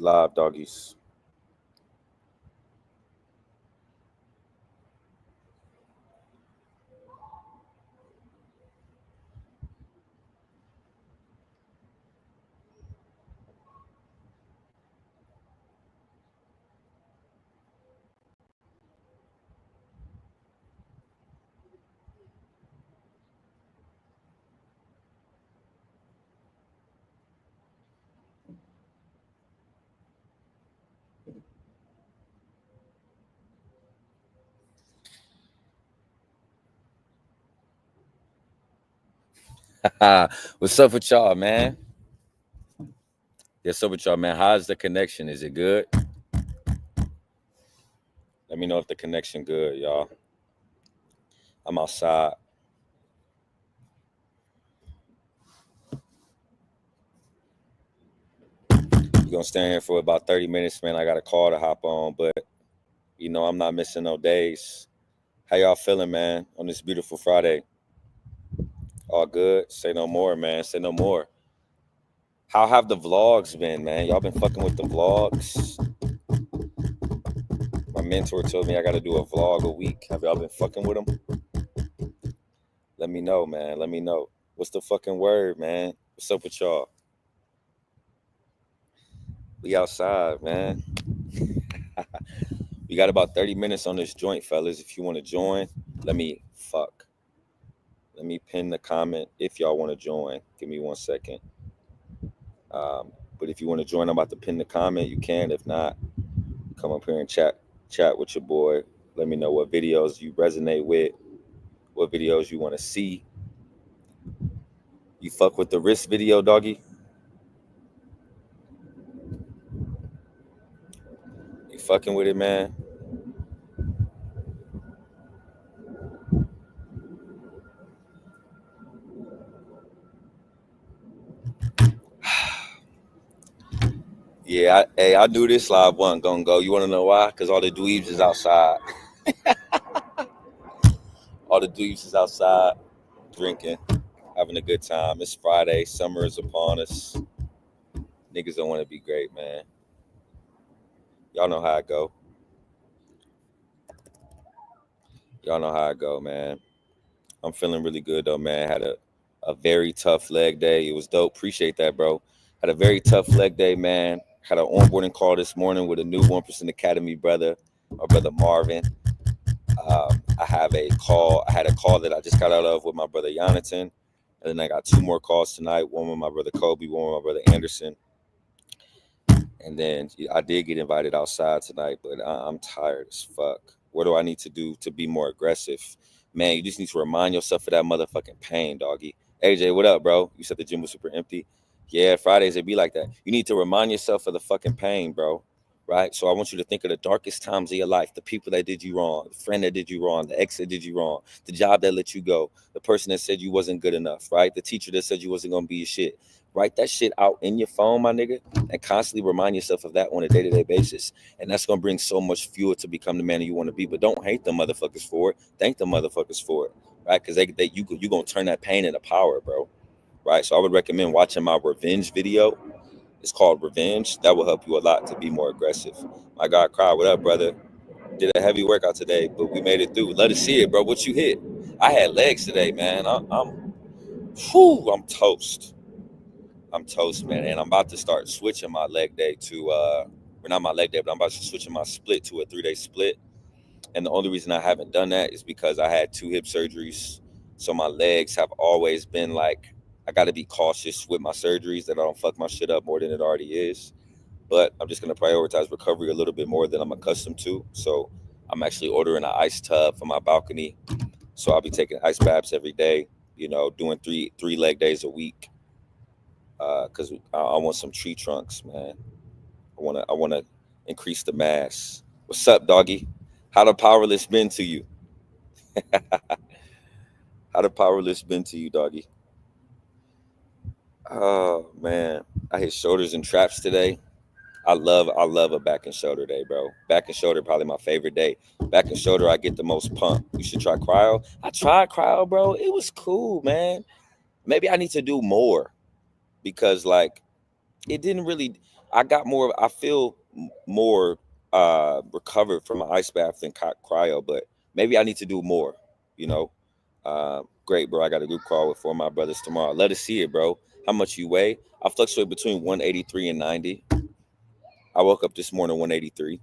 live, doggies. What's up with y'all, man? What's up with y'all, man? How's the connection? Is it good? Let me know if the connection good, y'all. I'm outside. We're gonna stand here for about 30 minutes, man. I got a call to hop on, but I'm not missing no days. How y'all feeling, man, on this beautiful Friday? All good? Say no more, man. Say no more. How have the vlogs been, man? Y'all been fucking with the vlogs? My mentor told me I gotta do a vlog a week. Have y'all been fucking with them? Let me know, man. Let me know. What's the fucking word, man? What's up with y'all? We outside, man. We got about 30 minutes on this joint, fellas. If you want to join, let me pin the comment if y'all want to join. Give me 1 second. But if you want to join, I'm about to pin the comment. You can. If not, come up here and chat with your boy. Let me know what videos you resonate with, what videos you want to see. You fuck with the wrist video, doggy? You fucking with it, man? Yeah, I knew this live wasn't gonna go. You wanna know why? Because all the dweebs is outside. All the dweebs is outside drinking, having a good time. It's Friday. Summer is upon us. Niggas don't want to be great, man. Y'all know how I go. Y'all know how I go, man. I'm feeling really good though, man. Had a very tough leg day. It was dope. Appreciate that, bro. Had a very tough leg day, man. Had an onboarding call this morning with a new 1% Academy brother, my brother Marvin. I had a call that I just got out of with my brother Jonathan. And then I got 2 more calls tonight. One with my brother Kobe, one with my brother Anderson. And then I did get invited outside tonight, but I'm tired as fuck. What do I need to do to be more aggressive? Man, you just need to remind yourself of that motherfucking pain, doggy. AJ, what up, bro? You said the gym was super empty. Yeah, Fridays, it be like that. You need to remind yourself of the fucking pain, bro. Right? So I want you to think of the darkest times of your life, the people that did you wrong, the friend that did you wrong, the ex that did you wrong, the job that let you go, the person that said you wasn't good enough, right? The teacher that said you wasn't going to be your shit. Write that shit out in your phone, my nigga, and constantly remind yourself of that on a day-to-day basis. And that's going to bring so much fuel to become the man you want to be. But don't hate the motherfuckers for it. Thank the motherfuckers for it, right? Because you going to turn that pain into power, bro, right? So I would recommend watching my revenge video. It's called Revenge. That will help you a lot to be more aggressive. My God, Cry, what up, brother? Did a heavy workout today, but we made it through. Let us see it, bro. What you hit? I had legs today, man. I'm toast. I'm toast, man. And I'm about to start switching my leg day to, well, not my leg day, but I'm about to switching my split to a 3-day split. And the only reason I haven't done that is because I had 2 hip surgeries. So my legs have always been like, I got to be cautious with my surgeries that I don't fuck my shit up more than it already is. But I'm just going to prioritize recovery a little bit more than I'm accustomed to. So I'm actually ordering an ice tub for my balcony. So I'll be taking ice baths every day, doing three leg days a week. Because I want some tree trunks, man. I wanna increase the mass. What's up, doggy? How the powerless been to you? How the powerless been to you, doggy? Oh man, I hit shoulders and traps today. I love a back and shoulder day, bro. Back and shoulder probably my favorite day. Back and shoulder, I get the most pump. You should try cryo. I tried cryo, bro. It was cool, man. Maybe I need to do more because like it didn't really. I got more. I feel more recovered from an ice bath than cryo, but maybe I need to do more. You know, great, bro. I got a group call with four of my brothers tomorrow. Let us see it, bro. How much you weigh? I fluctuate between 183 and 90. I woke up this morning 183.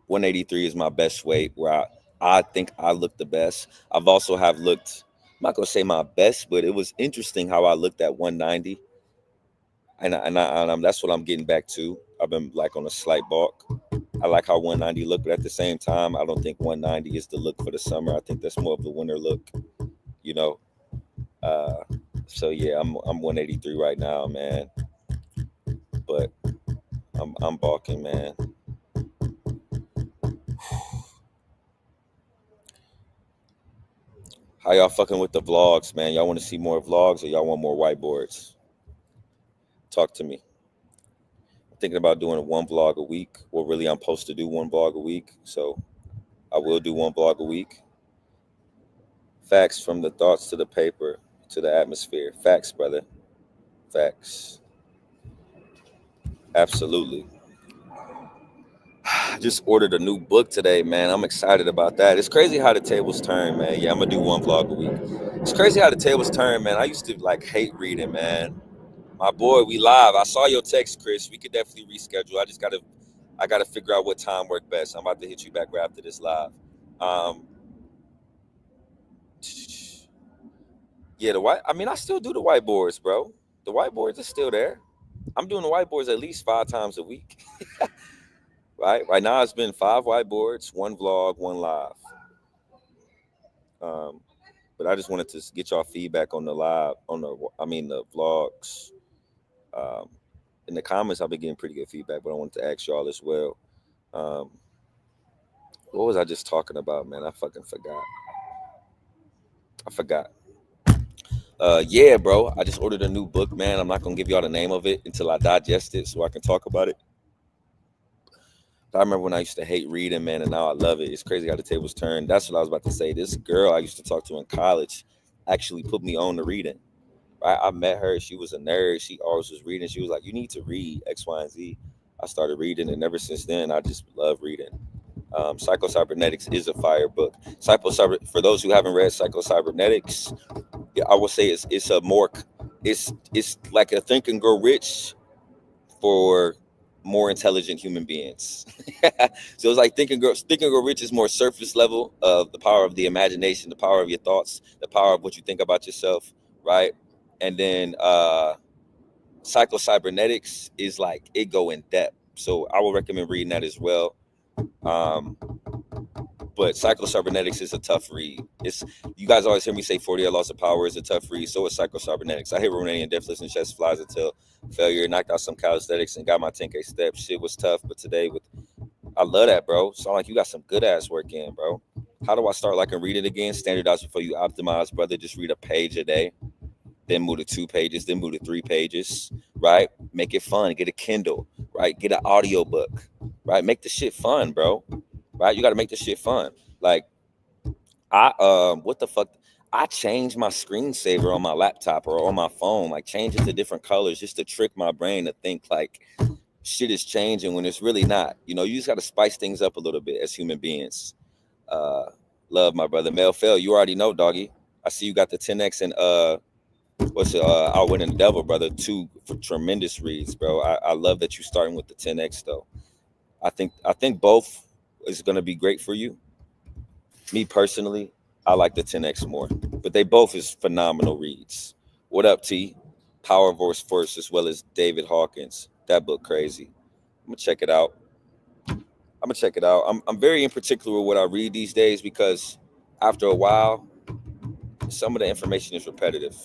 183 is my best weight where I think I look the best. I've also have looked, I'm not gonna say my best, but it was interesting how I looked at 190. And that's what I'm getting back to. I've been like on a slight bulk. I like how 190 look, but at the same time, I don't think 190 is the look for the summer. I think that's more of the winter look, you know. Uh, so yeah, I'm 183 right now, man. But I'm balking, man. How y'all fucking with the vlogs, man? Y'all want to see more vlogs or y'all want more whiteboards? Talk to me. I'm thinking about doing one vlog a week. Well, really, I'm supposed to do one vlog a week, so I will do one vlog a week. Facts, from the thoughts to the paper to the atmosphere. Facts, brother. Facts. Absolutely. I just ordered a new book today, man. I'm excited about that. It's crazy how the tables turn, man. Yeah, I'm gonna do one vlog a week. It's crazy how the tables turn, man. I used to like hate reading, man. My boy, we live. I saw your text, Chris. We could definitely reschedule. I gotta figure out what time worked best. I'm about to hit you back right after this live. Um, yeah, the white. I mean, I still do the whiteboards, bro. The whiteboards are still there. I'm doing the whiteboards at least 5 times a week. Right. Right now, it's been 5 whiteboards, one vlog, one live. Um, but I just wanted to get y'all feedback on the live, the vlogs. Um, in the comments, I've been getting pretty good feedback, but I wanted to ask y'all as well. Um, what was I just talking about, man? I fucking forgot. I forgot. Yeah, bro. I just ordered a new book, man. I'm not gonna give y'all the name of it until I digest it, so I can talk about it. I remember when I used to hate reading, man, and now I love it. It's crazy how the tables turn. That's what I was about to say. This girl I used to talk to in college actually put me on to reading. Right? I met her. She was a nerd. She always was reading. She was like, "You need to read X, Y, and Z." I started reading, and ever since then, I just love reading. Psycho-Cybernetics is a fire book. For those who haven't read Psycho-Cybernetics, yeah, I would say it's a more it's like a Think and Grow Rich for more intelligent human beings. So it's like Think and Grow Rich is more surface level of the power of the imagination, the power of your thoughts, the power of what you think about yourself, right? And then Psycho-Cybernetics is like it go in depth. So I would recommend reading that as well. Um, but Psycho-Cybernetics is a tough read. It's You guys always hear me say 48 Laws of Power is a tough read. So is Psycho-Cybernetics. I hit Romanian deathless and chest flies until failure. Knocked out some calisthenics and got my 10K steps. Shit was tough, but today with I love that, bro. Sound like you got some good ass work in, bro. How do I start like and read it again? Standardize before you optimize, brother. Just read a page a day, then move to 2 pages, then move to 3 pages, right? Make it fun. Get a Kindle, right? Get an audio book, right? Make the shit fun, bro. Right? You got to make the shit fun. Like what the fuck? I changed my screensaver on my laptop or on my phone, like change it to different colors just to trick my brain to think like shit is changing when it's really not. You just got to spice things up a little bit as human beings. Uh, love my brother Mel Fell. You already know, doggy. I see you got the 10x and what's it? Outwitting the Devil, brother. Two for tremendous reads, bro. I love that you starting with the 10x though. I think both is gonna be great for you. Me personally, I like the 10x more, but they both is phenomenal reads. What up, T? Power Voice First, as well as David Hawkins. That book crazy. I'm gonna check it out. I'm very in particular with what I read these days because after a while, some of the information is repetitive,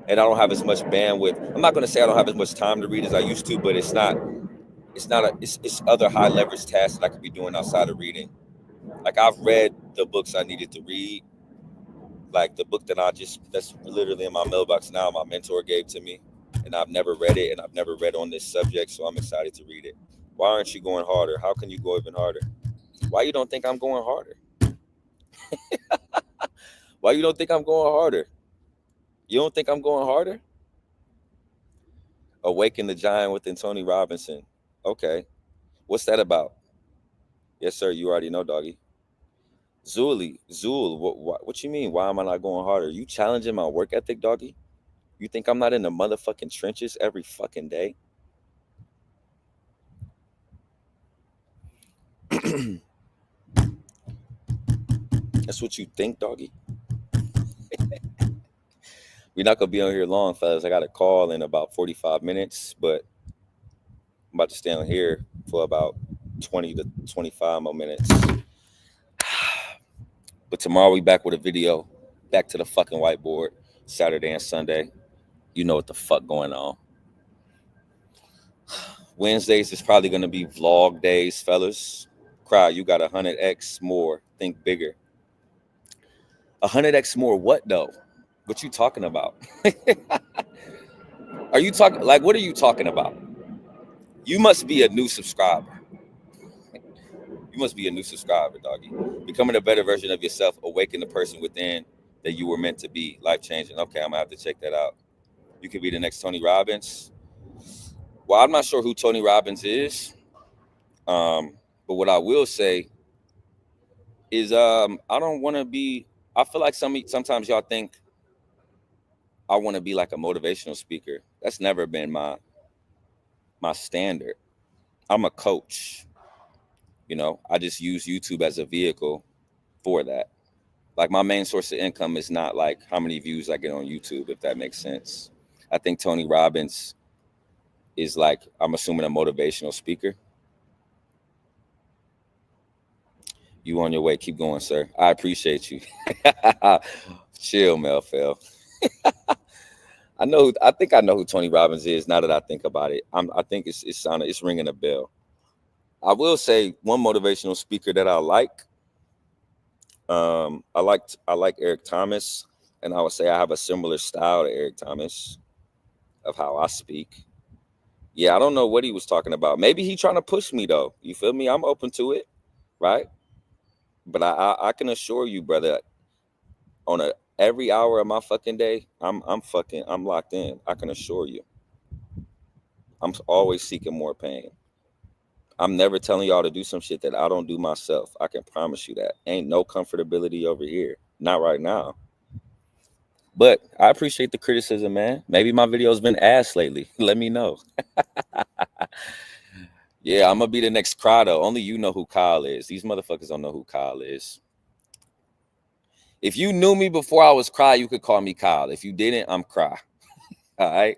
and I don't have as much bandwidth. I'm not gonna say I don't have as much time to read as I used to, but it's not. It's other high leverage tasks that I could be doing outside of reading. Like I've read the books I needed to read, like the book that's literally in my mailbox now, my mentor gave to me, and I've never read it, and I've never read on this subject, so I'm excited to read it. Why aren't you going harder? How can you go even harder? Why you don't think I'm going harder? Why you don't think I'm going harder? You don't think I'm going harder? Awaken the Giant within Tony Robinson. Okay. What's that about? Yes, sir. You already know, doggy. Zul, what you mean? Why am I not going harder? You challenging my work ethic, doggy? You think I'm not in the motherfucking trenches every fucking day? That's what you think, doggy? We're not gonna be on here long, fellas. I got a call in about 45 minutes, but I'm about to stay on here for about 20 to 25 more minutes. But tomorrow we back with a video. Back to the fucking whiteboard. Saturday and Sunday. You know what the fuck going on. Wednesdays is probably gonna be vlog days, fellas. Cry, you got 100x more. Think bigger. 100x more what though? What you talking about? Are you talking like what are you talking about? You must be a new subscriber. You must be a new subscriber, doggy. Becoming a better version of yourself, awaken the person within that you were meant to be. Life changing. Okay, I'm gonna have to check that out. You could be the next Tony Robbins. Well, I'm not sure who Tony Robbins is. But what I will say is I don't want to be. I feel like sometimes y'all think I want to be like a motivational speaker. That's never been my standard. I'm a coach. You know, I just use YouTube as a vehicle for that. Like my main source of income is not like how many views I get on YouTube, if that makes sense. I think Tony Robbins is like, I'm assuming, a motivational speaker. You on your way. Keep going, sir. I appreciate you. Chill, Melfell. I think I know who Tony Robbins is now that I think about it. I think it's ringing a bell. I will say one motivational speaker that I like. I like Eric Thomas, and I would say I have a similar style to Eric Thomas of how I speak. Yeah, I don't know what he was talking about. Maybe he trying to push me though. You feel me? I'm open to it, right? But I can assure you, brother, on every hour of my fucking day, I'm locked in. I can assure you. I'm always seeking more pain. I'm never telling y'all to do some shit that I don't do myself. I can promise you that. Ain't no comfortability over here. Not right now. But I appreciate the criticism, man. Maybe my video's been ass lately. Let me know. Yeah, I'm gonna be the next Cry though. Only you know who Kyle is. These motherfuckers don't know who Kyle is. If you knew me before I was Cry, you could call me Kyle. If you didn't, I'm Cry. All right.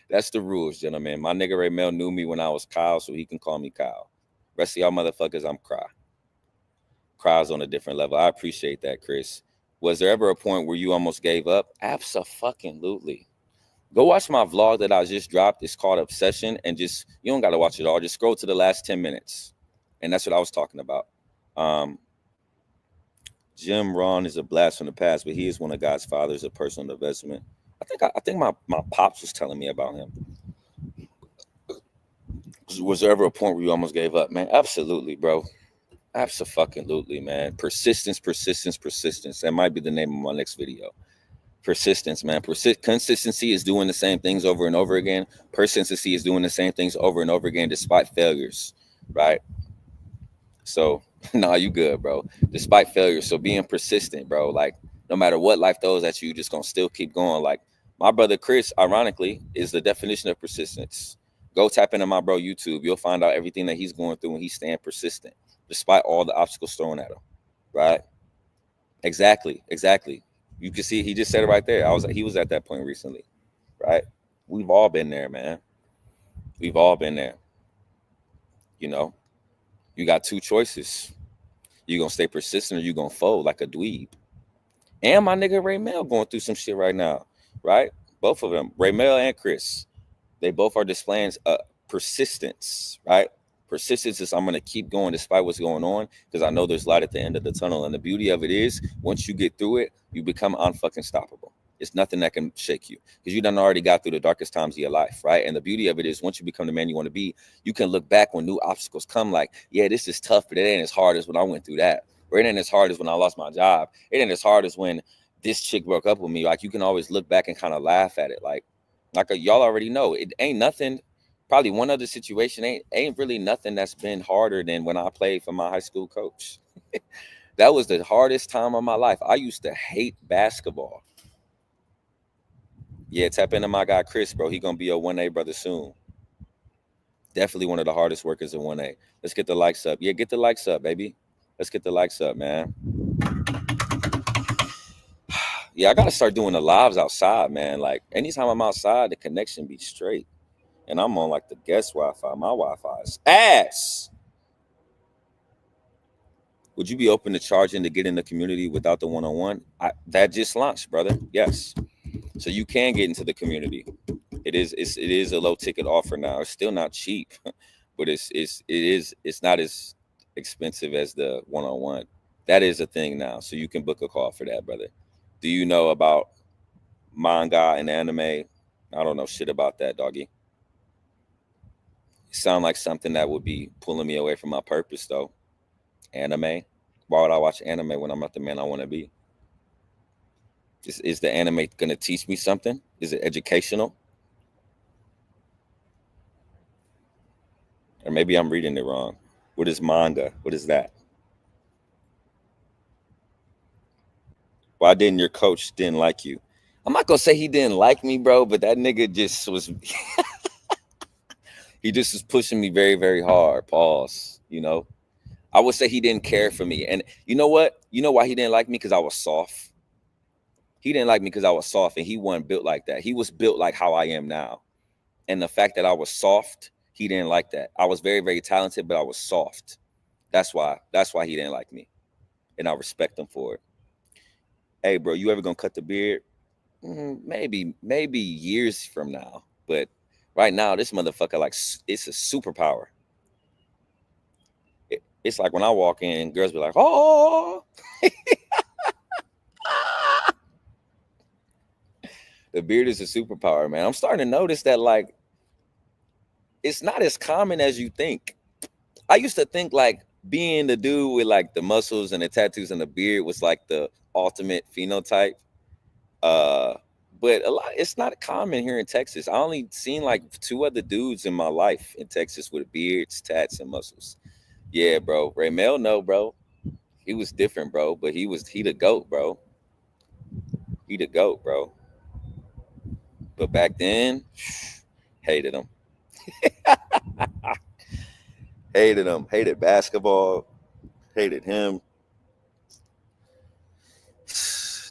That's the rules, gentlemen. My nigga Ray Mel knew me when I was Kyle, so he can call me Kyle. Rest of y'all motherfuckers, I'm Cry. Cry's on a different level. I appreciate that, Chris. Was there ever a point where you almost gave up? Abso-fucking-lutely. Go watch my vlog that I just dropped. It's called Obsession, and just, you don't got to watch it all. Just scroll to the last 10 minutes. And that's what I was talking about. Jim Rohn is a blast from the past, but he is one of God's fathers of personal investment. I think my pops was telling me about him. Was there ever a point where you almost gave up, man? Absolutely, bro. Absolutely, man. Persistence. That might be the name of my next video. Persistence, man. Consistency is doing the same things over and over again. Persistency is doing the same things over and over again despite failures, right? So, nah, you good, bro. Despite failures. So being persistent, bro. Like, no matter what life throws at you, just gonna still keep going. Like, my brother Chris, ironically, is the definition of persistence. Go tap into my bro YouTube. You'll find out everything that he's going through, and he's staying persistent despite all the obstacles thrown at him, right? Exactly. You can see he just said it right there. He was at that point recently, right? We've all been there, man. We've all been there. You know, you got two choices. You gonna stay persistent or you gonna fold like a dweeb. And my nigga Ray Mel going through some shit right now, right? Both of them, Ray Mel and Chris, they both are displaying persistence, right? Persistence is I'm going to keep going despite what's going on because I know there's light at the end of the tunnel. And the beauty of it is once you get through it, you become unfucking stoppable. It's nothing that can shake you because you done already got through the darkest times of your life, right? And the beauty of it is once you become the man you want to be, you can look back when new obstacles come like, yeah, this is tough, but it ain't as hard as when I went through that. Or it ain't as hard as when I lost my job. It ain't as hard as when this chick broke up with me. Like you can always look back and kind of laugh at it. Like, Like y'all already know, it ain't nothing. Probably one other situation ain't really nothing that's been harder than when I played for my high school coach. That was the hardest time of my life. I used to hate basketball. Yeah, tap into my guy Chris, bro. He gonna be a 1A brother soon. Definitely one of the hardest workers in 1A. Let's get the likes up. Yeah, get the likes up, baby. Let's get the likes up, man. Yeah, I gotta start doing the lives outside, man. Like anytime I'm outside, the connection be straight. And I'm on like the guest Wi-Fi. My Wi-Fi is ass. Would you be open to charging to get in the community without the one-on-one? That just launched, brother. Yes. So you can get into the community. It is a low ticket offer now. It's still not cheap, but it's not as expensive as the one-on-one. That is a thing now. So you can book a call for that, brother. Do you know about manga and anime? I don't know shit about that, doggy. It sound like something that would be pulling me away from my purpose, though. Anime. Why would I watch anime when I'm not the man I want to be? Is the anime going to teach me something? Is it educational? Or maybe I'm reading it wrong. What is manga? What is that? Why didn't your coach didn't like you? I'm not gonna say he didn't like me, bro, but that nigga just was he just was pushing me very, very hard. Pause. I would say he didn't care for me. And you know what? You know why he didn't like me? Because I was soft. He didn't like me because I was soft, and he wasn't built like that. He was built like how I am now. And the fact that I was soft, he didn't like that. I was very, very talented, but I was soft. That's why. That's why he didn't like me. And I respect him for it. Hey, bro, you ever gonna cut the beard? Maybe years from now. But right now, this motherfucker, like, it's a superpower. It's like when I walk in, girls be like, "Oh, the beard is a superpower, man." I'm starting to notice that, like, it's not as common as you think. I used to think like being the dude with like the muscles and the tattoos and the beard was like the ultimate phenotype. Uh, but it's not common here in Texas. I only seen like two other dudes in my life in Texas with beards, tats, and muscles. Yeah, bro. Raymel, no, bro. He was different, bro. But he the goat, bro. He the goat, bro. But back then, hated him. Hated him. Hated basketball. Hated him.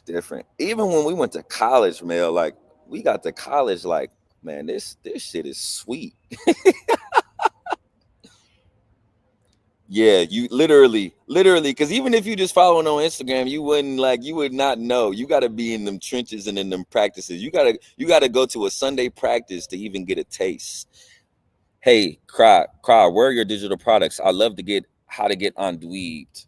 Different. Even when we went to college, Mel, like we got to college, like, man, this shit is sweet. Yeah, you literally, because even if you just following on Instagram, you would not know. You got to be in them trenches and in them practices. You gotta go to a Sunday practice to even get a taste. Hey, cry, where are your digital products? I love to get how to get on Dweebed.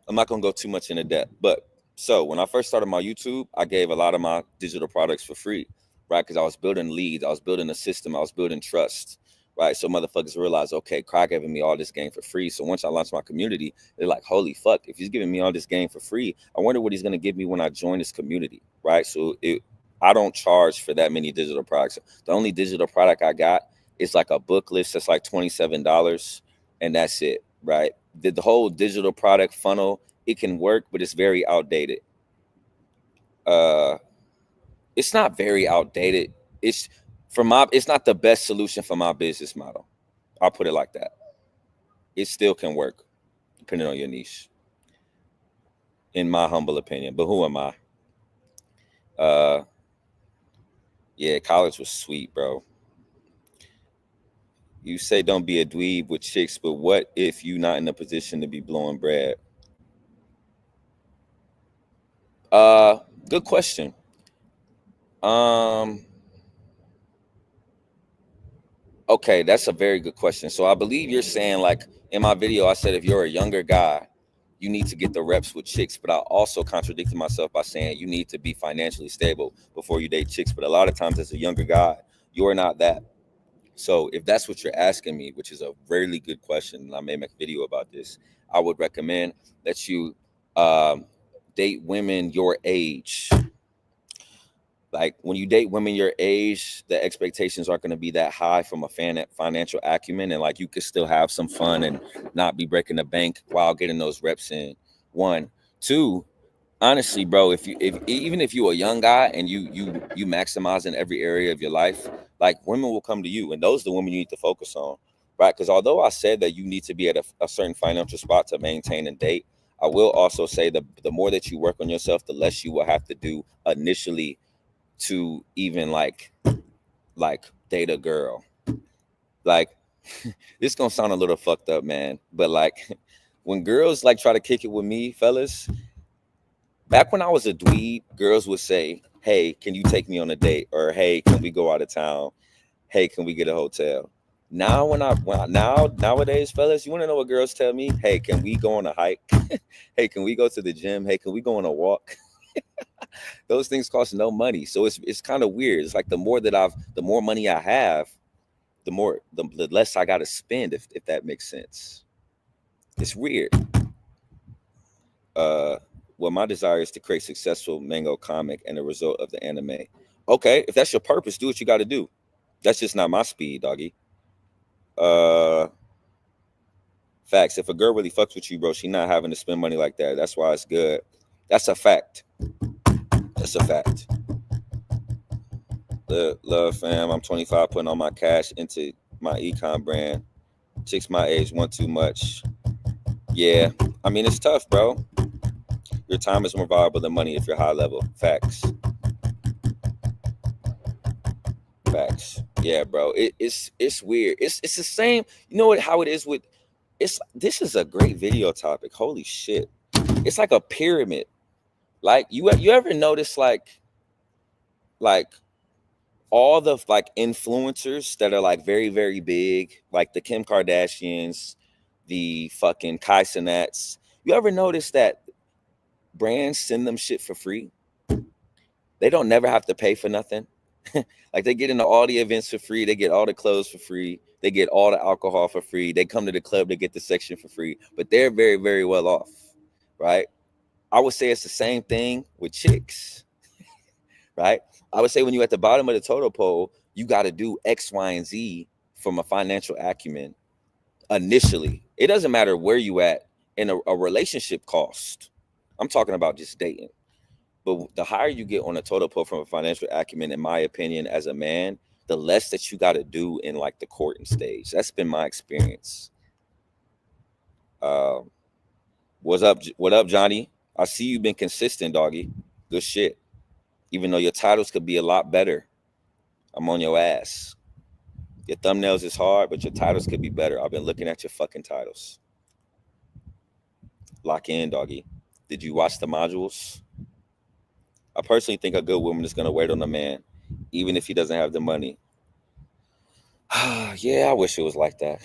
I'm not gonna go too much into depth, but so when I first started my YouTube, I gave a lot of my digital products for free, right? Because I was building leads, I was building a system, I was building trust, right? So motherfuckers realized, okay, Cry giving me all this game for free. So once I launched my community, they're like, holy fuck, if he's giving me all this game for free, I wonder what he's gonna give me when I join this community, right? I don't charge for that many digital products. The only digital product I got is like a book list that's like $27, and that's it, right? The whole digital product funnel, it can work, but it's very outdated. Uh, it's not very outdated. It's it's not the best solution for my business model. I'll put it like that. It still can work, depending on your niche, in my humble opinion. But who am I? Uh, yeah, college was sweet, bro. You say don't be a dweeb with chicks, but what if you not in a position to be blowing bread? Uh, Good question. Um, Okay, that's a very good question. So I believe you're saying, like, in my video, I said if you're a younger guy, you need to get the reps with chicks. But I also contradicted myself by saying you need to be financially stable before you date chicks. But a lot of times, as a younger guy, you're not that. So if that's what you're asking me, which is a really good question, and I may make a video about this, I would recommend that you um, date women your age. Like when you date women your age, the expectations aren't going to be that high from a financial acumen, and like you could still have some fun and not be breaking the bank while getting those reps in. One, two. Honestly, bro, if even if you're a young guy and you maximize in every area of your life, like women will come to you, and those are the women you need to focus on, right? Because although I said that you need to be at a certain financial spot to maintain and date, I will also say the more that you work on yourself, the less you will have to do initially to even like date a girl. Like this gonna sound a little fucked up, man, but like when girls like try to kick it with me, fellas, back when I was a dweeb, girls would say, "Hey, can you take me on a date?" Or "Hey, can we go out of town? Hey, can we get a hotel?" Now, nowadays, fellas, you want to know what girls tell me? Hey, can we go on a hike? Hey, can we go to the gym? Hey, can we go on a walk? Those things cost no money, so it's kind of weird. It's like the more money I have, the less I got to spend. If that makes sense, it's weird. uh well, my desire is to create successful mango comic and the result of the anime. Okay, if that's your purpose, do what you got to do. That's just not my speed, doggy. uh Facts. If a girl really fucks with you, bro, she not having to spend money like that. That's why it's good. That's a fact. That's a fact. Love, fam, I'm 25, putting all my cash into my econ brand. Chicks my age want too much. Yeah, I mean, it's tough, bro. Your time is more valuable than money if you're high level. Facts. Facts. Yeah, bro. It's weird. It's the same. You know what? How it is with it's. This is a great video topic. Holy shit! It's like a pyramid. Like you ever notice like all the like influencers that are like very very big, like the Kim Kardashians, the fucking Kai Cenats. You ever notice that brands send them shit for free? They don't never have to pay for nothing. Like they get into all the events for free. They get all the clothes for free. They get all the alcohol for free. They come to the club to get the section for free. But they're very, very well off, right? I would say it's the same thing with chicks, right? I would say when you're at the bottom of the totem pole, you got to do X, Y, and Z from a financial acumen initially. It doesn't matter where you at in a relationship cost. I'm talking about just dating. But the higher you get on a total pole from a financial acumen, in my opinion, as a man, the less that you got to do in like the courting stage. That's been my experience. Um, what's up? What up, Johnny? I see you've been consistent, doggy. Good shit. Even though your titles could be a lot better, I'm on your ass. Your thumbnails is hard, but your titles could be better. I've been looking at your fucking titles. Lock in, doggy. Did you watch the modules? I personally think a good woman is gonna wait on a man, even if he doesn't have the money. Yeah, I wish it was like that.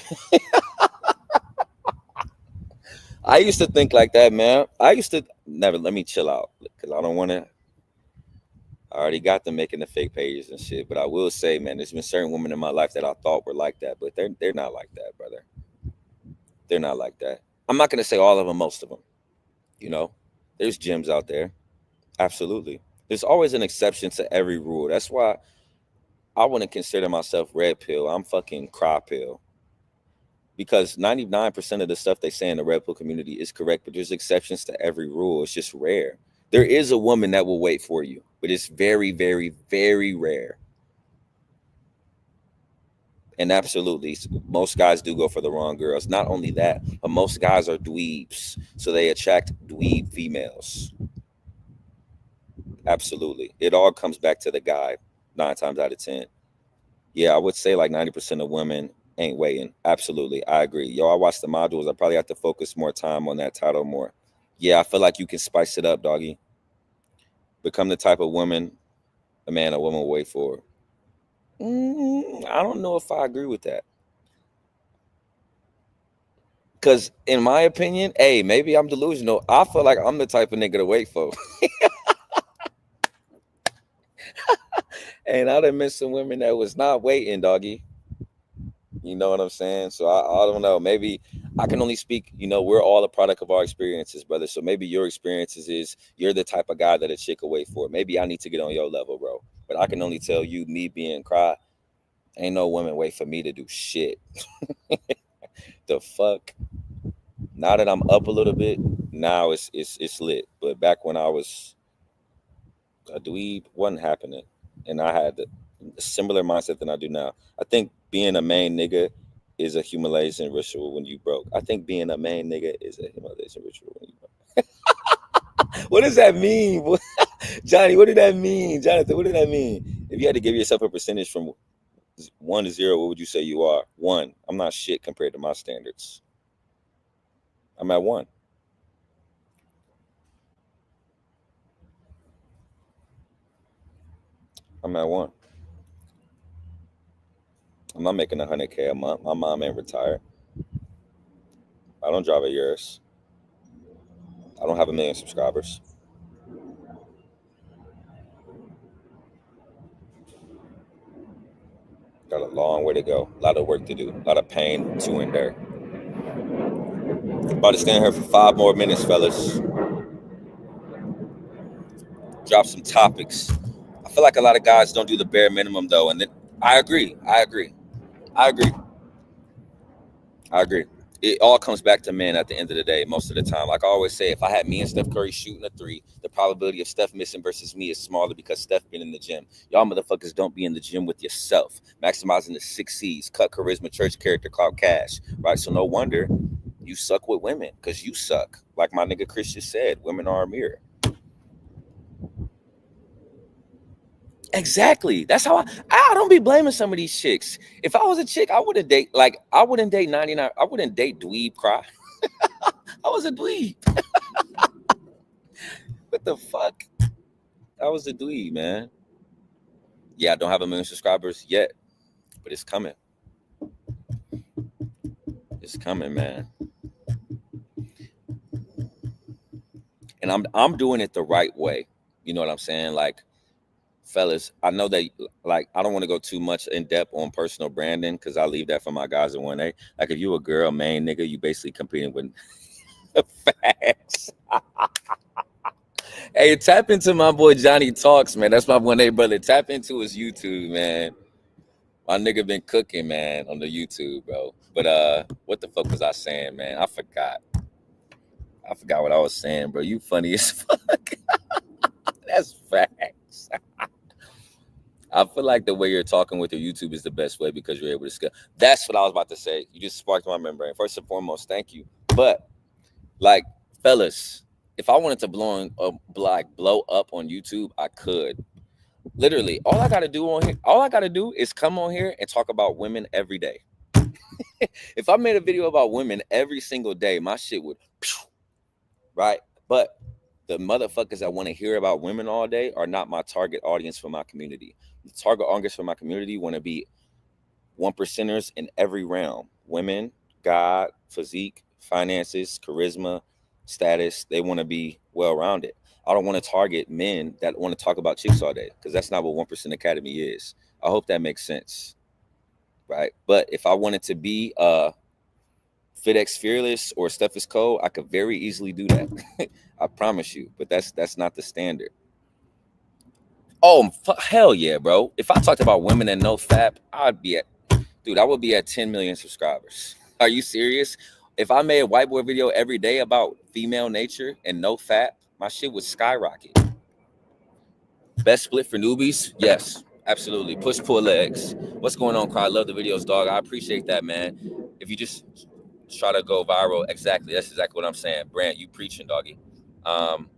I used to think like that, man. I used to never. Let me chill out because I don't want to. I already got them making the fake pages and shit. But I will say, man, there's been certain women in my life that I thought were like that, but they're not like that, brother. They're not like that. I'm not gonna say all of them, most of them. You know, there's gems out there. Absolutely. There's always an exception to every rule. That's why I wouldn't consider myself red pill. I'm fucking cry pill. Because 99% of the stuff they say in the red pill community is correct, but there's exceptions to every rule. It's just rare. There is a woman that will wait for you, but it's very, very, very rare. And absolutely, most guys do go for the wrong girls. Not only that, but most guys are dweebs, so they attract dweeb females. Absolutely. It all comes back to the guy 9 times out of 10. Yeah, I would say like 90% of women ain't waiting. Absolutely. I agree. Yo, I watched the modules. I probably have to focus more time on that title more. Yeah, I feel like you can spice it up, doggy. Become the type of woman a man or woman will wait for. I don't know if I agree with that. Because in my opinion, hey, maybe I'm delusional. I feel like I'm the type of nigga to wait for. And I done met some women that was not waiting, doggy. You know what I'm saying? So I don't know. Maybe I can only speak, we're all a product of our experiences, brother. So maybe your experiences is you're the type of guy that a chick will wait for. Maybe I need to get on your level, bro. But I can only tell you, me being Cry, ain't no woman wait for me to do shit. The fuck? Now that I'm up a little bit, now it's lit. But back when I was a dweeb, wasn't happening, and I had a similar mindset than I do now. I think being a main nigga is a humiliation ritual when you broke. I think being a main nigga is a humiliation ritual when you broke. What does that mean, Johnny? What did that mean, Jonathan? What did that mean? If you had to give yourself a percentage from 1 to 0, what would you say you are? 1. I'm not shit compared to my standards. I'm at 1. I'm at 1. I'm not making 100K a month. My mom ain't retired. I don't drive a Urus. I don't have 1 million subscribers. Got a long way to go. A lot of work to do. A lot of pain to endure. About to stand here for 5 more minutes, fellas. Drop some topics. I feel like a lot of guys don't do the bare minimum though, and then I agree. I agree. It all comes back to men at the end of the day, most of the time. Like I always say, if I had me and Steph Curry shooting a 3, the probability of Steph missing versus me is smaller because Steph been in the gym. Y'all motherfuckers don't be in the gym with yourself. Maximizing the 6 C's: cut, charisma, church, character, clout, cash. Right? So no wonder you suck with women, because you suck. Like my nigga Chris just said, women are a mirror. Exactly. That's how I don't be blaming some of these chicks. If I was a chick, I wouldn't date 99. I wouldn't date dweeb Cry. I was a dweeb. What the fuck? I was a dweeb, man. Yeah, I don't have 1 million subscribers yet, but it's coming. It's coming, man. And I'm doing it the right way. You know what I'm saying? Like, fellas, I know that, like, I don't want to go too much in depth on personal branding because I leave that for my guys at 1A. Like, if you a girl, main nigga, you basically competing with facts. Hey, tap into my boy Johnny Talks, man. That's my 1A brother. Tap into his YouTube, man. My nigga been cooking, man, on the YouTube, bro. But what the fuck was I saying, man? I forgot what I was saying, bro. You funny as fuck. That's facts. I feel like the way you're talking with your YouTube is the best way because you're able to scale. That's what I was about to say. You just sparked my memory. First and foremost, thank you. But like, fellas, if I wanted to blow up on YouTube, I could. Literally, all I gotta do is come on here and talk about women every day. If I made a video about women every single day, my shit would, right? But the motherfuckers that want to hear about women all day are not my target audience for my community. The target audience for my community want to be 1%ers in every realm: women, God, physique, finances, charisma, status. They want to be well-rounded. I don't want to target men that want to talk about chicks all day, because that's not what 1% Academy is. I hope that makes sense, right? But if I wanted to be FitX Fearless or Steph is Cold, I could very easily do that. I promise you. But that's not the standard. Oh, hell yeah, bro. If I talked about women and no fap, I would be at 10 million subscribers. Are you serious? If I made a white boy video every day about female nature and no fap, my shit would skyrocket. Best split for newbies? Yes, absolutely. Push pull legs. What's going on, Cry? I love the videos, dog. I appreciate that, man. If you just try to go viral, exactly. That's exactly what I'm saying. Brant, you preaching, doggy. I'm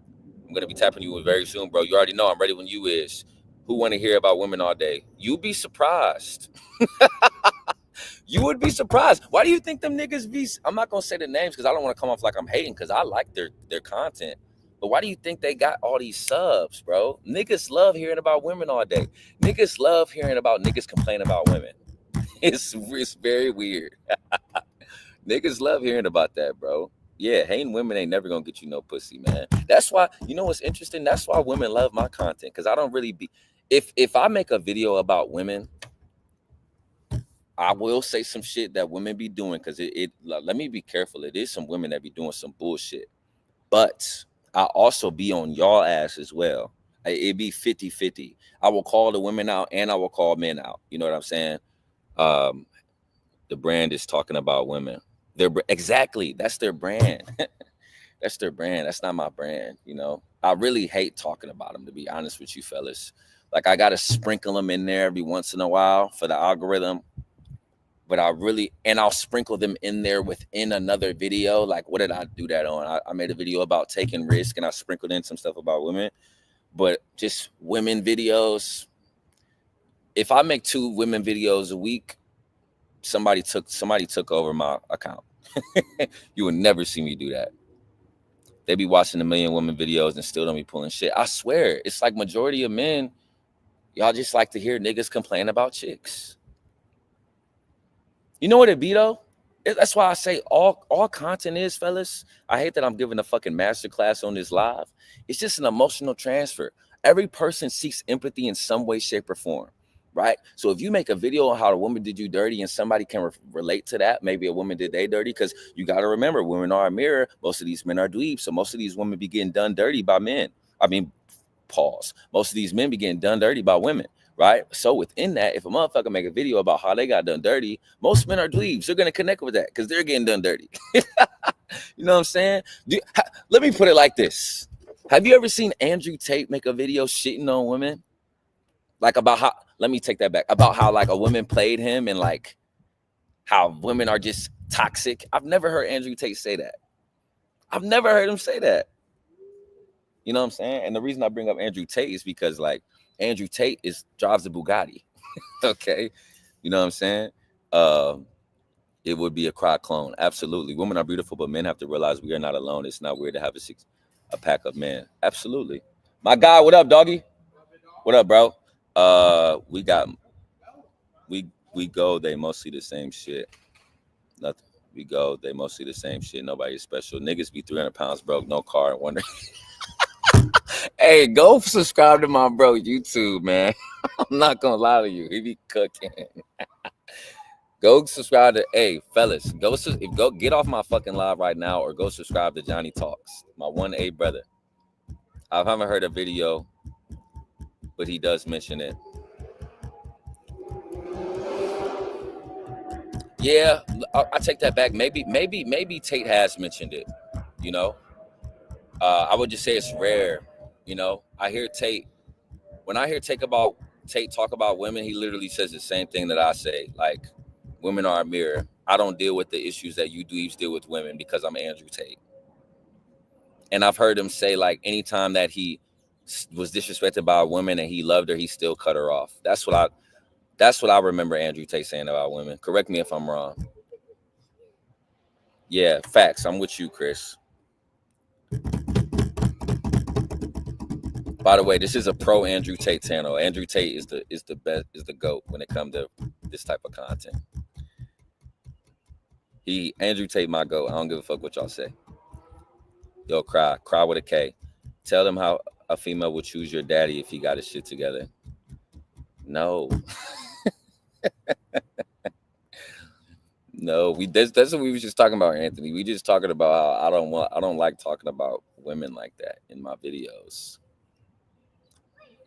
gonna be tapping you very soon, bro. You already know I'm ready when you is. Who want to hear about women all day? You'd be surprised. You would be surprised. Why do you think them niggas be? I'm not gonna say the names because I don't want to come off like I'm hating, because I like their content. But why do you think they got all these subs, bro? Niggas love hearing about women all day. Niggas love hearing about niggas complain about women. It's very weird. Niggas love hearing about that, bro. Yeah, hating women ain't never gonna get you no pussy, man. That's why, you know what's interesting? That's why women love my content, because I don't really be. If I make a video about women, I will say some shit that women be doing, because let me be careful. It is some women that be doing some bullshit, but I also be on y'all ass as well. It'd be 50-50. I will call the women out and I will call men out. You know what I'm saying? Um, the brand is talking about women. Exactly. That's their brand. That's their brand. That's not my brand. You know, I really hate talking about them, to be honest with you, fellas. Like, I gotta sprinkle them in there every once in a while for the algorithm. But I'll sprinkle them in there within another video. Like, what did I do that on? I made a video about taking risk, and I sprinkled in some stuff about women. But just women videos. If I make 2 women videos a week, somebody took over my account. You would never see me do that. They be watching a million women videos and still don't be pulling shit. I swear, it's like majority of men, y'all just like to hear niggas complain about chicks. You know what it be though? That's why I say all content is, fellas. I hate that I'm giving a fucking masterclass on this live. It's just an emotional transfer. Every person seeks empathy in some way, shape, or form, right? So if you make a video on how a woman did you dirty and somebody can relate to that, maybe a woman did they dirty, because you got to remember, women are a mirror. Most of these men are dweebs, so most of these women be getting done dirty by men. I mean, pause. Most of these men be getting done dirty by women. Right? So within that, if a motherfucker make a video about how they got done dirty, most men are dweebs. They're going to connect with that because they're getting done dirty. You know what I'm saying? Let me put it like this. Have you ever seen Andrew Tate make a video shitting on women? Like about how, let me take that back, about how like a woman played him and like how women are just toxic. I've never heard Andrew Tate say that. I've never heard him say that. You know what I'm saying? And the reason I bring up Andrew Tate is because like Andrew Tate drives a Bugatti. Okay. You know what I'm saying? It would be a cry clone. Absolutely. Women are beautiful, but men have to realize we are not alone. It's not weird to have a pack of men. Absolutely. My guy, what up, doggy? What up, bro? We go, they mostly the same shit. Nothing. We go, they mostly the same shit. Nobody's special. Niggas be 300 pounds broke, no car, and wonder. Hey, go subscribe to my bro YouTube, man. I'm not gonna lie to you. He be cooking. Go subscribe to, hey, fellas, go get off my fucking live right now or go subscribe to Johnny Talks, my 1A brother. I haven't heard a video, but he does mention it. Yeah, I take that back. Maybe Tate has mentioned it, you know? I would just say it's rare, you know? When I hear Tate talk about women, he literally says the same thing that I say, like, women are a mirror. I don't deal with the issues that you dweebs deal with women because I'm Andrew Tate. And I've heard him say, like, anytime that he was disrespected by a woman and he loved her, he still cut her off. That's what I remember Andrew Tate saying about women. Correct me if I'm wrong. Yeah, facts. I'm with you, Chris. By the way, this is a pro Andrew Tate channel. Andrew Tate is the best, is the GOAT when it comes to this type of content. Andrew Tate my GOAT. I don't give a fuck what y'all say. Yo, cry with a K. Tell them how a female would choose your daddy if he got his shit together. No. No, that's what we was just talking about, Anthony. We just talking about how I don't like talking about women like that in my videos.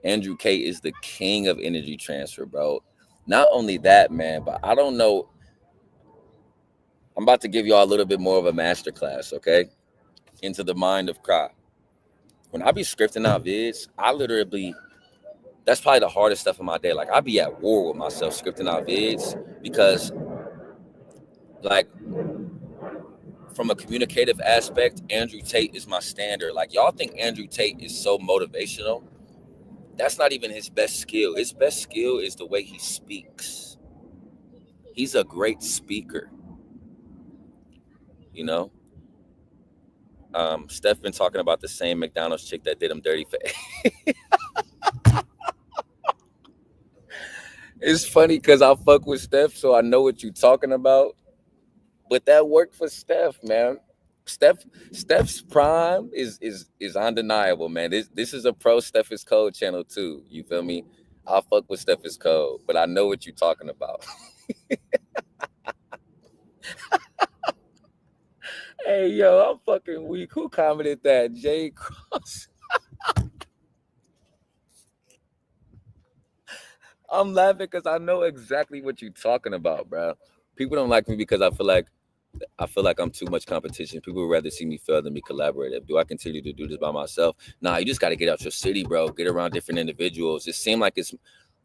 Andrew Tate is the king of energy transfer, bro. Not only that, man, but I don't know. I'm about to give y'all a little bit more of a masterclass, okay? Into the mind of Cry. When I be scripting out vids, that's probably the hardest stuff in my day. Like, I be at war with myself scripting out vids because, like, from a communicative aspect, Andrew Tate is my standard. Like, y'all think Andrew Tate is so motivational? That's not even his best skill. His best skill is the way he speaks. He's a great speaker. You know? Steph been talking about the same McDonald's chick that did him dirty for. It's funny because I fuck with Steph, so I know what you're talking about. But that worked for Steph, man. Steph's prime is undeniable, man. This is a pro Steph is Cold channel too. You feel me? I fuck with Steph is Cold, but I know what you're talking about. Hey, yo, I'm fucking weak. Who commented that? Jay Cross. I'm laughing because I know exactly what you're talking about, bro. People don't like me because I feel like I'm too much competition. People would rather see me fail than me collaborative. Do I continue to do this by myself? Nah, you just got to get out your city, bro. Get around different individuals. It seems like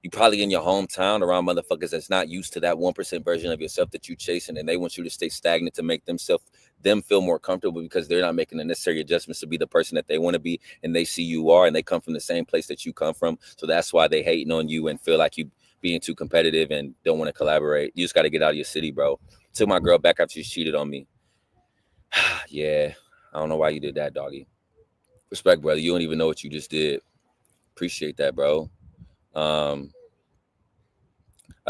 you probably in your hometown around motherfuckers that's not used to that 1% version of yourself that you chasing, and they want you to stay stagnant to make them feel more comfortable because they're not making the necessary adjustments to be the person that they want to be, and they see you are, and they come from the same place that you come from. So that's why they hating on you and feel like you being too competitive and don't want to collaborate. You just got to get out of your city, bro. Took my girl back after she cheated on me. Yeah, I don't know why you did that, doggy. Respect, brother. You don't even know what you just did. Appreciate that, bro. I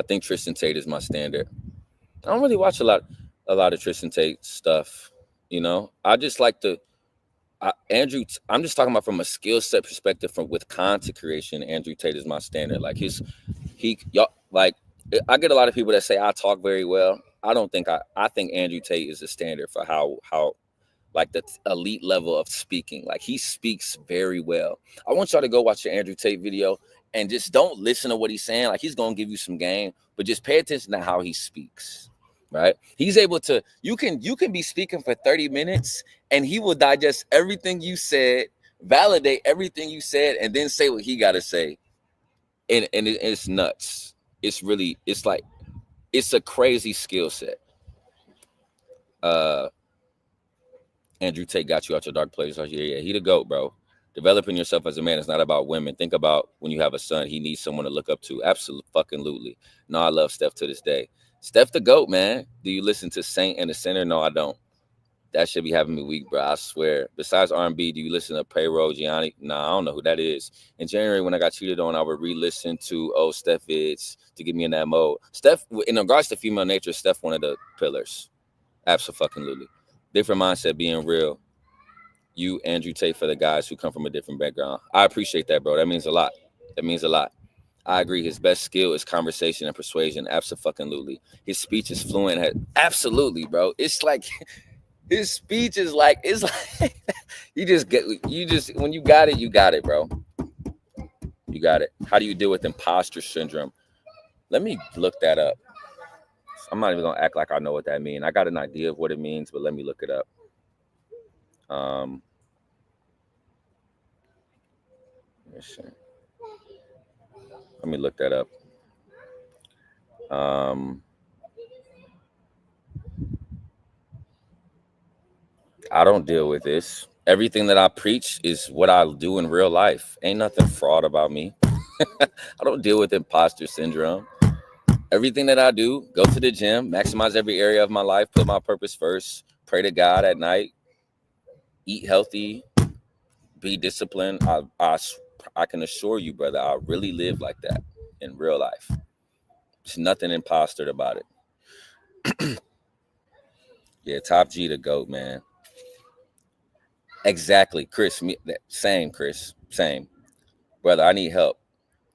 think Tristan Tate is my standard. I don't really watch a lot of Tristan Tate stuff. You know, I just like Andrew. I'm just talking about from a skill set perspective, with content creation. Andrew Tate is my standard. Like y'all like. I get a lot of people that say I talk very well. I don't think I think Andrew Tate is a standard for how like the elite level of speaking. Like he speaks very well. I want y'all to go watch the Andrew Tate video and just don't listen to what he's saying. Like he's gonna give you some game, but just pay attention to how he speaks. Right? He's able to. You can be speaking for 30 minutes and he will digest everything you said, validate everything you said, and then say what he got to say. And it's nuts. It's a crazy skill set. Andrew Tate got you out your dark place. Yeah, he the GOAT, bro. Developing yourself as a man is not about women. Think about when you have a son, he needs someone to look up to. Absolutely. No, I love Steph to this day. Steph the GOAT, man. Do you listen to Saint and the Sinner? No, I don't. That should be having me weak, bro. I swear. Besides R&B, do you listen to Payroll, Gianni? Nah, I don't know who that is. In January, when I got cheated on, I would re-listen to Steph Is to get me in that mode. Steph, in regards to female nature, Steph one of the pillars. Absolutely. Different mindset, being real. You, Andrew Tate, for the guys who come from a different background. I appreciate that, bro. That means a lot. I agree. His best skill is conversation and persuasion. Absolutely. His speech is fluent. Absolutely, bro. It's like his speech is like, it's like when you got it, bro. You got it. How do you deal with imposter syndrome? Let me look that up. I'm not even gonna act like I know what that means. I got an idea of what it means, but let me look it up. Let me look that up. I don't deal with this. Everything that I preach is what I do in real life. Ain't nothing fraud about me. I don't deal with imposter syndrome. Everything that I do, go to the gym, maximize every area of my life, put my purpose first, pray to God at night, eat healthy, be disciplined. I can assure you, brother, I really live like that in real life. There's nothing impostered about it. Yeah, Top G the GOAT, man. Exactly, Chris. Same, Chris. Same. Brother, I need help.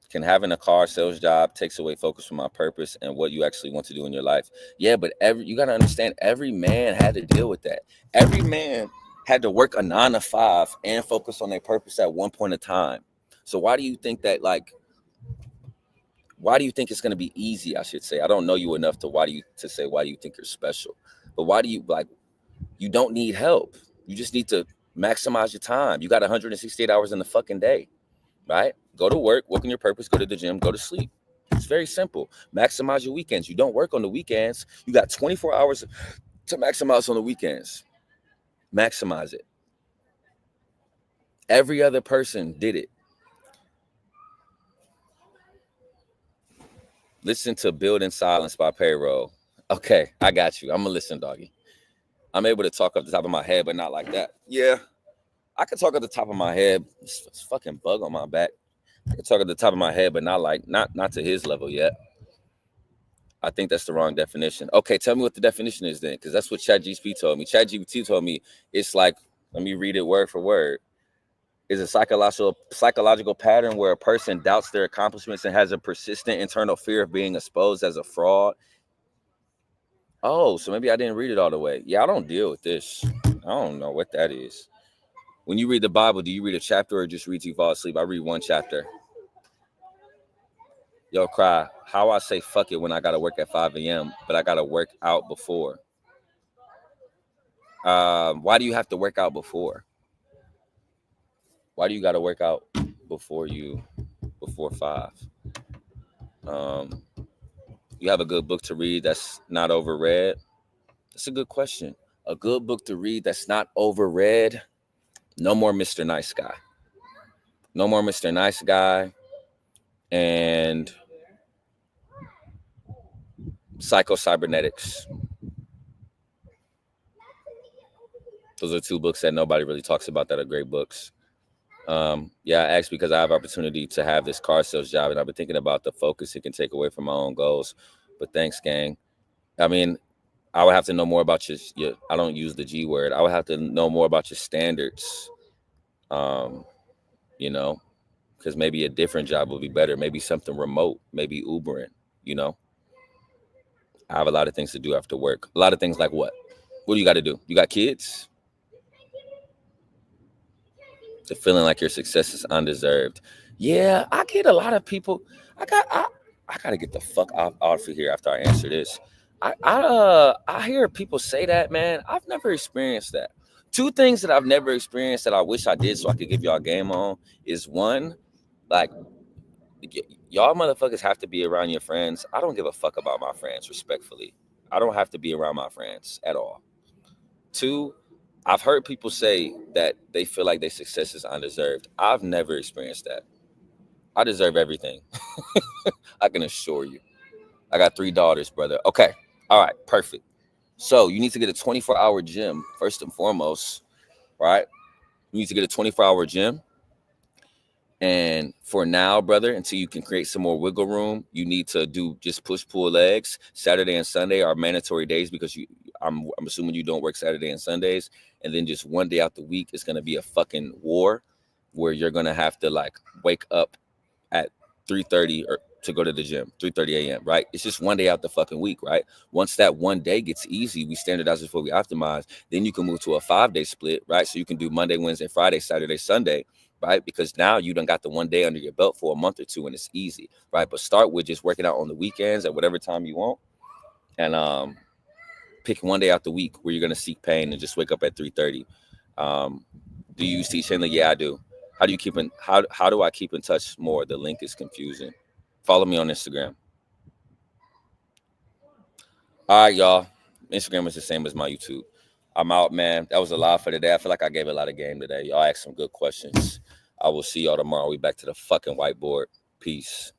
Can having a car sales job takes away focus from my purpose and what you actually want to do in your life? Yeah, but you got to understand, every man had to deal with that. Every man had to work a 9 to 5 and focus on their purpose at one point in time. So why do you think that, why do you think it's going to be easy? I should say, I don't know you enough to why do you think you're special, but why do you you don't need help. You just need to maximize your time. You got 168 hours in the fucking day, right? Go to work on your purpose, go to the gym, go to sleep. It's very simple. Maximize your weekends. You don't work on the weekends. You got 24 hours to maximize on the weekends. Maximize it. Every other person did it. Listen to Build in Silence by Payroll. Okay, I got you. I'm going to listen, doggy. I'm able to talk off the top of my head, but not like that. Yeah, I can talk at the top of my head. It's fucking bug on my back. I can talk at the top of my head, but not to his level yet. I think that's the wrong definition. Okay, tell me what the definition is then, because that's what ChatGPT told me. ChatGPT told me it's like, let me read it word for word. Is a psychological pattern where a person doubts their accomplishments and has a persistent internal fear of being exposed as a fraud. Oh, so maybe I didn't read it all the way. Yeah, I don't deal with this. I don't know what that is. When you read the Bible, do you read a chapter or just read till you fall asleep? I read one chapter. Yo, Cry, how I say fuck it when I gotta work at 5 a.m., but I gotta work out before. Why do you have to work out before? Why do you gotta work out before before 5? Um, you have a good book to read that's not overread? That's a good question. A good book to read that's not overread. No more Mr. Nice Guy. No more Mr. Nice Guy and Psycho-Cybernetics. Those are two books that nobody really talks about that are great books. Yeah, I asked because I have opportunity to have this car sales job, and I've been thinking about the focus it can take away from my own goals. But thanks, gang. I mean, I would have to know more about your I don't use the G word. I would have to know more about your standards. Um, you know, because maybe a different job would be better. Maybe something remote, maybe Ubering, you know. I have a lot of things to do after work. A lot of things like what? What do you got to do? You got kids? The feeling like your success is undeserved. Yeah, I get a lot of people. I gotta get the fuck out of here after I answer this. I hear people say that, man. I've never experienced that. Two things that I've never experienced that I wish I did so I could give y'all game on is one, like y'all motherfuckers have to be around your friends. I don't give a fuck about my friends, respectfully. I don't have to be around my friends at all. Two, I've heard people say that they feel like their success is undeserved. I've never experienced that. I deserve everything. I can assure you. I got 3 daughters, brother. Okay. All right. Perfect. So you need to get a 24-hour gym first and foremost, right? You need to get a 24-hour gym. And for now, brother, until you can create some more wiggle room, you need to do just push pull legs. Saturday and Sunday are mandatory days because I'm assuming you don't work Saturday and Sundays. And then just one day out the week is gonna be a fucking war where you're gonna have to like wake up at 3:30 or to go to the gym, 3:30 a.m. Right? It's just one day out the fucking week, right? Once that one day gets easy, we standardize before we optimize. Then you can move to a 5-day split, right? So you can do Monday, Wednesday, Friday, Saturday, Sunday, right? Because now you done got the one day under your belt for a month or two, and it's easy, right? But start with just working out on the weekends at whatever time you want, and pick one day out the week where you're gonna seek pain and just wake up at 3:30. Do you use Teach Henley? Yeah, I do. How do you keep in how do I keep in touch more? The link is confusing. Follow me on Instagram. All right, y'all. Instagram is the same as my YouTube. I'm out, man. That was a lot for today. I feel like I gave a lot of game today. Y'all asked some good questions. I will see y'all tomorrow. We back to the fucking whiteboard. Peace.